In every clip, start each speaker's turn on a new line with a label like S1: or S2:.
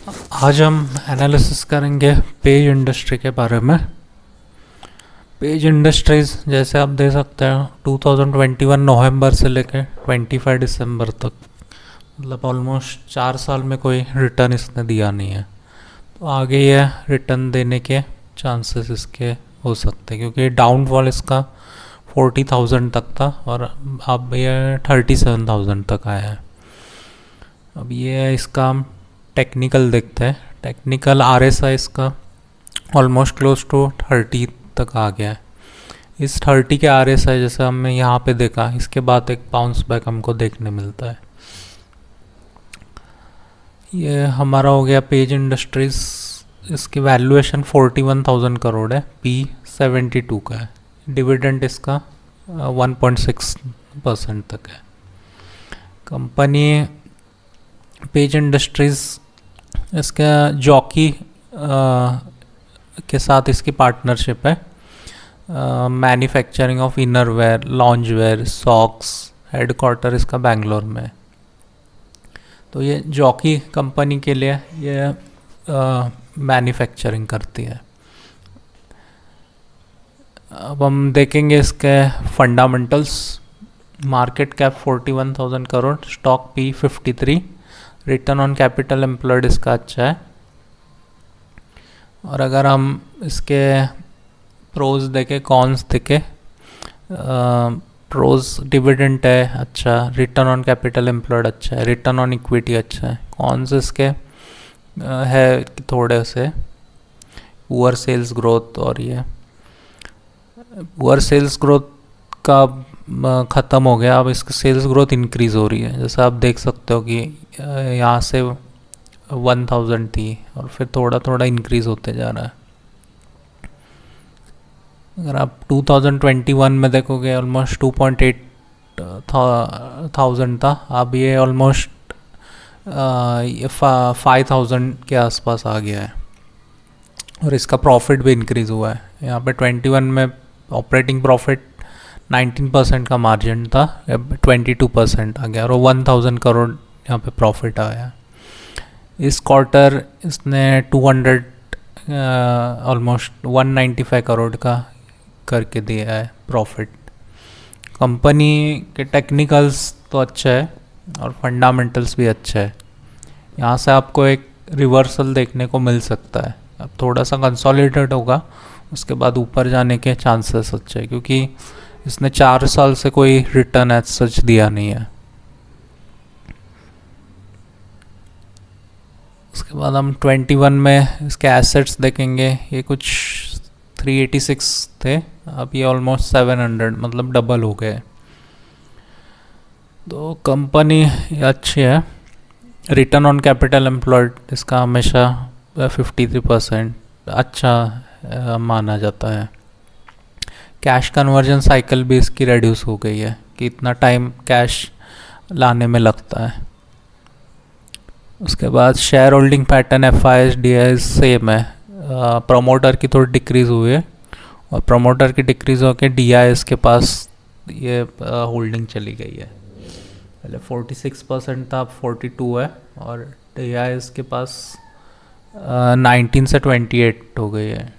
S1: आज हम एनालिसिस करेंगे पेज इंडस्ट्री के बारे में। पेज इंडस्ट्रीज जैसे आप देख सकते हैं 2021 नवंबर से लेकर 25 दिसंबर तक, मतलब ऑलमोस्ट 4 साल में कोई रिटर्न इसने दिया नहीं है। तो आगे ये रिटर्न देने के चांसेस इसके हो सकते हैं, क्योंकि डाउनफॉल इसका 40,000 तक था और अब ये 37,000 तक आया है। अब ये इसका टेक्निकल देखते हैं। टेक्निकल RSI इसका ऑलमोस्ट क्लोज टू 30 तक आ गया है। इस 30 के RSI जैसे हमने यहाँ पे देखा, इसके बाद एक बाउंस बैक हमको देखने मिलता है। ये हमारा हो गया पेज इंडस्ट्रीज। इसकी वैल्यूएशन 41,000 करोड़ है, P72 का है। डिविडेंड इसका 1.6% तक है। कंपनी पेज इंडस्ट्रीज इसका जॉकी के साथ इसकी पार्टनरशिप है। Manufacturing of inner wear, lounge wear, socks, headquarter इसका बेंगलोर में है। तो ये जॉकी कंपनी के लिए ये मैन्युफैक्चरिंग करती है। अब हम देखेंगे इसके fundamentals. Market cap 41,000 crore, stock P53, return on capital employed इसका अच्छा है। और अगर हम इसके प्रोज देखें, कॉन्स देखें, प्रोज डिविडेंड है अच्छा, रिटर्न ऑन कैपिटल एम्प्लॉयड अच्छा है, रिटर्न ऑन इक्विटी अच्छा है। कॉन्स इसके है थोड़े से पुअर सेल्स ग्रोथ, और ये पुअर सेल्स ग्रोथ का ख़त्म हो गया। अब इसकी सेल्स ग्रोथ इंक्रीज़ हो रही है। जैसा आप देख सकते हो कि यहाँ से 1,000 थी और फिर थोड़ा थोड़ा इंक्रीज़ होते जा रहा है। अगर आप 2021 में देखोगे ऑलमोस्ट 2.8 थाउजेंड था, अब ये ऑलमोस्ट 5,000 के आसपास आ गया है। और इसका प्रॉफिट भी इंक्रीज़ हुआ है। यहाँ पे 21 में ऑपरेटिंग प्रॉफिट 19% का मार्जिन था, 22% आ गया और 1,000 करोड़ यहाँ पे प्रॉफिट आया। इस क्वार्टर इसने 200 ऑलमोस्ट 195 करोड़ का करके दिया है प्रॉफिट। कंपनी के टेक्निकल्स तो अच्छा है और फंडामेंटल्स भी अच्छा है। यहाँ से आपको एक रिवर्सल देखने को मिल सकता है। अब थोड़ा सा कंसोलिडेट होगा, उसके बाद ऊपर जाने के चांसेस अच्छे हैं, क्योंकि इसने 4 साल से कोई रिटर्न एज सच दिया नहीं है। उसके बाद हम 21 में इसके एसेट्स देखेंगे। ये कुछ 386 थे, अब ये ऑलमोस्ट 700, मतलब डबल हो गए। तो कंपनी अच्छी है। रिटर्न ऑन कैपिटल एम्प्लॉयड इसका हमेशा 53% अच्छा माना जाता है। कैश कन्वर्जन साइकिल भी इसकी रिड्यूस हो गई है कि इतना टाइम कैश लाने में लगता है। उसके बाद share holding pattern FIS DIS same है। प्रमोटर की थोड़ी डिक्रीज़ हुई है और प्रमोटर की डिक्रीज़ होकर DIS के पास ये होल्डिंग चली गई है। पहले 46% था, अब 42 है और DIS के पास 19 से 28 हो गई है।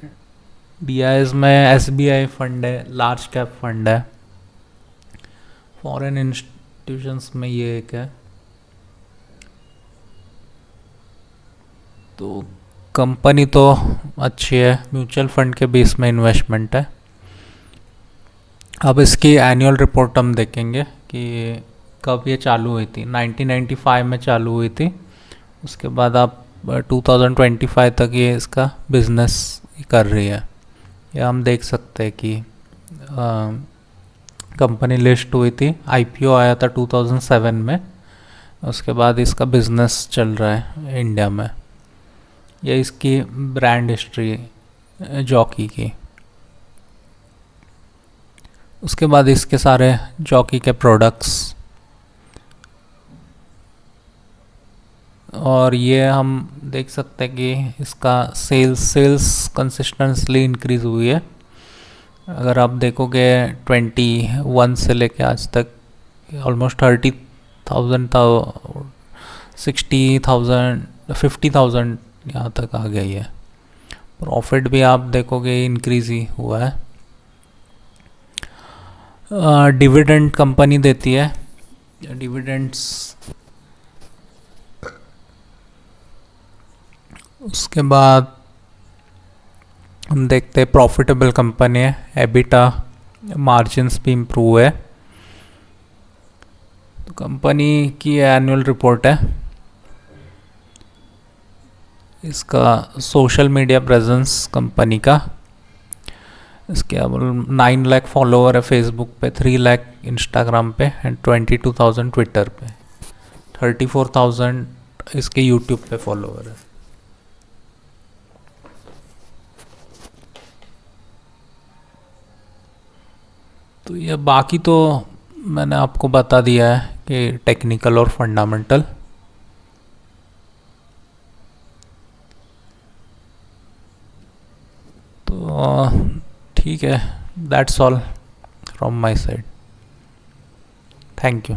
S1: DIS में SBI फंड है, लार्ज कैप फंड है। फॉरेन इंस्टीट्यूशंस में ये एक है। तो कंपनी तो अच्छी है, म्यूचुअल फंड के बेस में इन्वेस्टमेंट है। अब इसकी एनुअल रिपोर्ट हम देखेंगे कि कब ये चालू हुई थी। 1995 में चालू हुई थी। उसके बाद आप 2025 तक ये इसका बिजनेस कर रही है। ये हम देख सकते हैं कि कंपनी लिस्ट हुई थी, IPO आया था 2007 में। उसके बाद इसका बिजनेस चल रहा है इंडिया में। ये इसकी ब्रांड हिस्ट्री जॉकी की। उसके बाद इसके सारे जॉकी के प्रोडक्ट्स, और ये हम देख सकते हैं कि इसका सेल्स कंसिस्टेंटली इंक्रीज़ हुई है। अगर आप देखोगे 21 से लेके आज तक ऑलमोस्ट 30,000 था, 60,000 50,000 यहाँ तक आ गई है। प्रॉफिट भी आप देखोगे इंक्रीज ही हुआ है। डिविडेंड कंपनी देती है, डिविडेंड्स। उसके बाद हम देखते हैं प्रॉफिटेबल कंपनी है, एबिटा मार्जिन्स भी इम्प्रूव है। तो कंपनी की एनुअल रिपोर्ट है, इसका सोशल मीडिया प्रेजेंस कंपनी का, इसके अब 9 लाख फॉलोवर है फेसबुक पे, 3 लाख इंस्टाग्राम पे एंड 22,000 ट्विटर पे, 34,000 इसके यूट्यूब पे फॉलोवर है। तो ये बाकी तो मैंने आपको बता दिया है कि टेक्निकल और फंडामेंटल। तो ठीक है, that's all from my side. Thank you.